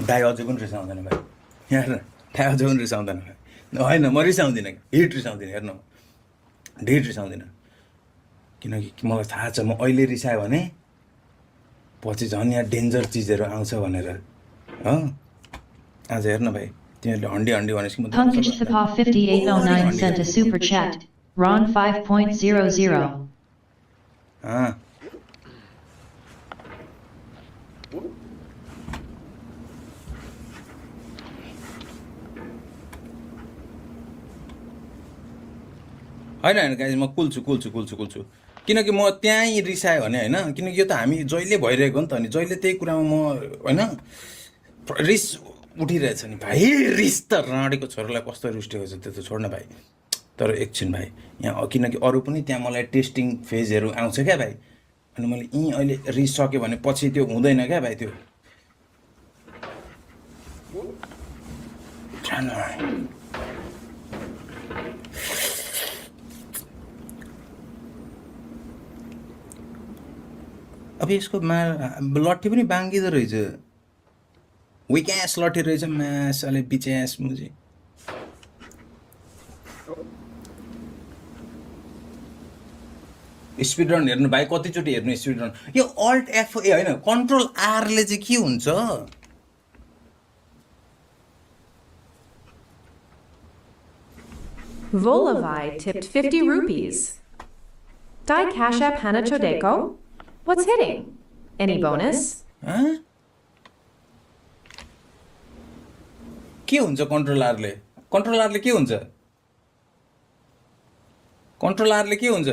दाइ अझै पनि रिसाउँदैन भाइ हेर्न दाइ अझै पनि रिसाउँदैन भाइ होइन म रिसाउँदिनँ हिट रिसाउँदिनँ हेर्नु ढिट रिसाउँदिनँ किनकि मलाई थाहा छ म अहिले रिसायो भने पछि झन् यहाँ डेन्जर चिजहरू आउँछ भनेर हो आज हेर्न भाइ तिमीहरूले हन्डी हन्डी भनेपछि म Pankaj Thapa 5809 sent a super chat. Ron 5.00. होइन होइन गाइज म कुल छु किनकि म त्यहीँ रिसायो भने होइन किनकि यो त हामी जहिले भइरहेको नि त अनि जहिले त्यही कुरामा म होइन रिस उठिरहेछ नि भाइ रिस त राँडेको छोरालाई कस्तो रुष्टेको छ त्यो त छोड्न भाइ तर एकछिन भाइ यहाँ किनकि अरू पनि त्यहाँ मलाई टेस्टिङ फेजहरू आउँछ क्या भाइ अनि मैले यहीँ अहिले रिस सक्यो भने पछि त्यो हुँदैन क्या भाइ त्यो अब यसको लट्ठी पनि बाङ्गिँदो रहेछ विक्यास लट्ठी रहेछ मासले बिच्यास मुजी स्पिड रन हेर्नु भाइ कतिचोटि हेर्नु स्पिड रन यो अल्ट एफ ए होइन कन्ट्रोल आरले चाहिँ के हुन्छ Volavai tipped 50 rupees. Dai Cash App Hana Chodeko? What's hitting? Any bonus? के हुन्छ कन्ट्रोल आरले के हुन्छ कन्ट्रोल आरले के हुन्छ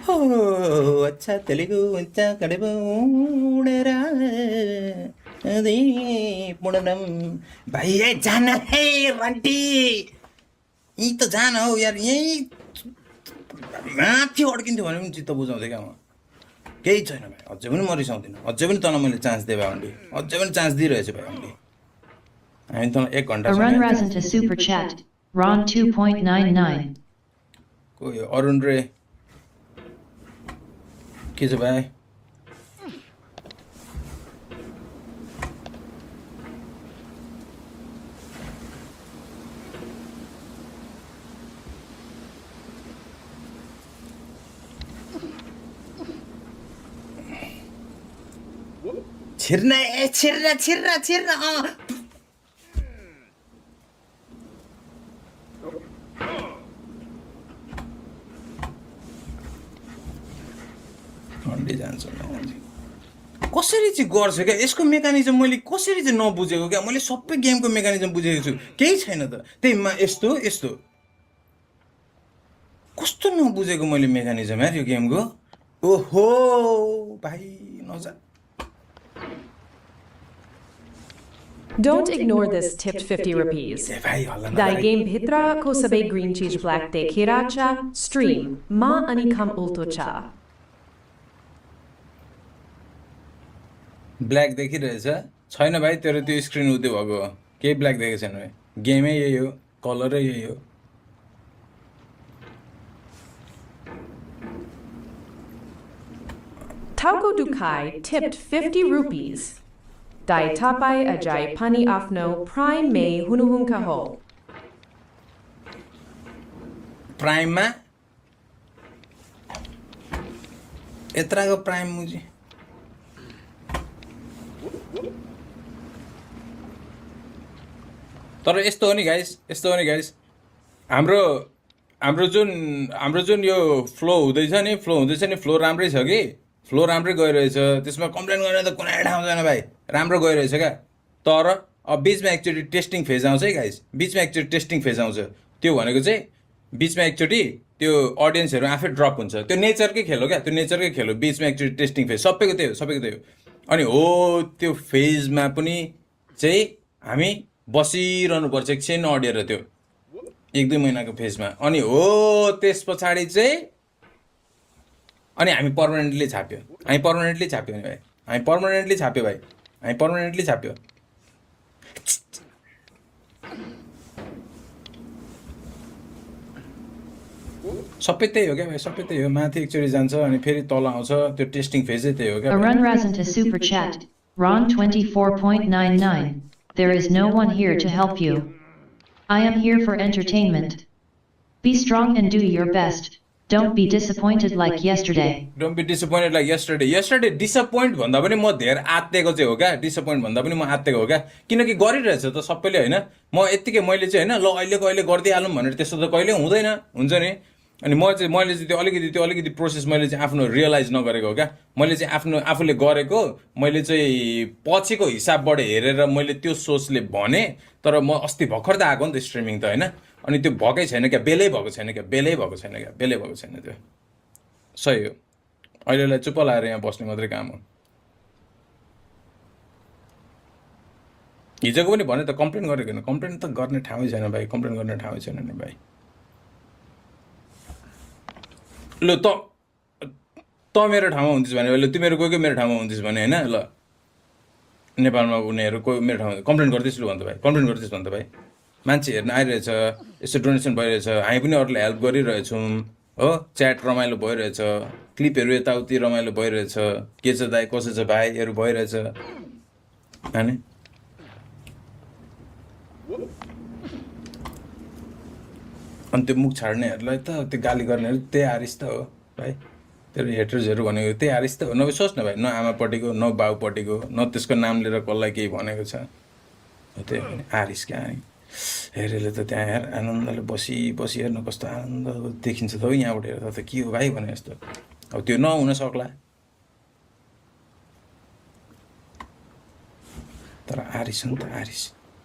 हो अच्छा तेलुगु अच्छा कडेबो उडेरा अदे पुडनम भाइ ए जान है रन्टी यी त जान हौ यार यही माथि अड्किन्थ्यो भने पनि चित्त बुझाउँथ्यो क्या म केही छैन भाइ अझै पनि म रिसाउँदिनँ अझै पनि तँलाई मैले चान्स दिएँ भाइ अन्डी अझै पनि चान्स दिइरहेछु भाइ अन्डी हामी तँलाई 1 घन्टा Arun to super chat. Ron 2.99. को यो अरुण रे के छ भाइ छिर्न ए छिर्न अन्डे जान्छ कसरी चाहिँ गर्छ क्या यसको मेकानिजम मैले कसरी चाहिँ नबुझेको क्या मैले सबै गेमको मेकानिजम बुझेको छु केही छैन त त्यहीमा यस्तो कस्तो नबुझेको मैले मेकानिजम यार यो गेमको ओहो भाइ नजा Don't ignore this tipped 50 rupees. Dai game bhitra ko sabai green cheese black de kiracha stream ma anikam ultocha. Black देखिरहेछ छैन भाइ तेरो त्यो स्क्रिन उतै भएको हो केही ब्ल्याक देखेको छैन भाइ गेमै यही हो कलरै यही हो Tauko Dukai tipped 50 rupees. Dai tapai ajai pani afno prime may hunuhunka ho. प्राइममा यत्रको प्राइम मुजी तर यस्तो हो नि गाइस हाम्रो जुन यो फ्लो हुँदैछ नि फ्लो राम्रै छ कि फ्लो राम्रै गइरहेछ त्यसमा कम्प्लेन गर्ने त कुनै ठाउँ छैन भाइ राम्रो गइरहेछ क्या तर अब बिचमा एकचोटि टेस्टिङ फेज आउँछ है गाइस त्यो भनेको चाहिँ बिचमा एकचोटि त्यो अडियन्सहरू आफै ड्रप हुन्छ त्यो नेचरकै खेल हो क्या बिचमा एकचोटि टेस्टिङ फेज सबैको त्यही हो अनि हो त्यो फेजमा पनि चाहिँ हामी बसिरहनु पर्छ एकछिन अडिएर त्यो 1-2 महिनाको फेजमा अनि हो त्यस पछाडि चाहिँ अनि हामी पर्मानेन्टली छाप्यो नि भाइ हामी पर्मानेन्टली छाप्यो सबै त्यही हो क्या भाइ सबै त्यही हो माथि एकचोटि जान्छ अनि फेरि तल आउँछ त्यो टेस्टिङ फेजै त्यही हो क्या Arun Razan to Super Chat. Ron 24.99. There is no one here to help you. I am here for entertainment. Be strong and do your best. Don't be disappointed like yesterday. Don't be disappointed like yesterday disappoint भन्दा पनि म धेरै आत्तेको चाहिँ हो क्या disappoint भन्दा पनि म आत्तेको हो क्या किनकि गरिरहेछ त सबैले होइन म यत्तिकै मैले चाहिँ होइन ल अहिलेको अहिले गरिदिइहालौँ भनेर त्यस्तो त कहिले हुँदैन हुन्छ नि अनि मैले चाहिँ त्यो अलिकति प्रोसेस मैले चाहिँ आफ्नो रियलाइज नगरेको हो क्या मैले चाहिँ आफूले गरेको मैले चाहिँ पछिको हिसाबबाट हेरेर मैले त्यो सोचले भने तर म अस्ति भर्खर त आएको नि त स्ट्रिमिङ त होइन अनि त्यो भएकै छैन क्या बेलै भएको छैन त्यो सही हो अहिलेलाई चुप्प लाएर यहाँ बस्ने मात्रै काम हो हिजोको पनि भने त कम्प्लेन गरेको होइन कम्प्लेन त गर्ने ठाउँै छैन भाइ कम्प्लेन गर्ने ठाउँै छैन नि भाइ ल त मेरो ठाउँमा हुन्थिस् भने ल तिमीहरू कोही मेरो ठाउँमा हुन्थिस् भने होइन ल नेपालमा उनीहरू कोही मेरो ठाउँमा कम्प्लेन गर्दैछु भन्दा भाइ कम्प्लेन गर्दैछु भन्दा भाइ मान्छे हेर्न आइरहेछ यस्तो डोनेसन भइरहेछ हामी पनि अरूलाई हेल्प गरिरहेछौँ हो च्याट रमाइलो भइरहेछ क्लिपहरू यताउति रमाइलो भइरहेछ के छ दाइ कसो छ भाइहरू भइरहेछ अनि अनि त्यो मुख छाड्नेहरूलाई त त्यो गाली गर्नेहरू त्यही आरिस त हो भाइ त्यो हेटर्सहरू भनेको त्यही आरिस त हो नभए सोच्न भाइ न आमापट्टिको न बाउपट्टिको न त्यसको नाम लिएर कसलाई केही भनेको छ त्यही भने आरिस क्या हेरेले त त्यहाँ हेर आनन्दले बसी हेर्न कस्तो आनन्द देखिन्छ त हो यहाँबाट हेर्दा त के हो भाइ भने जस्तो अब त्यो नहुन सक्ला तर आरिस हो नि त आरिस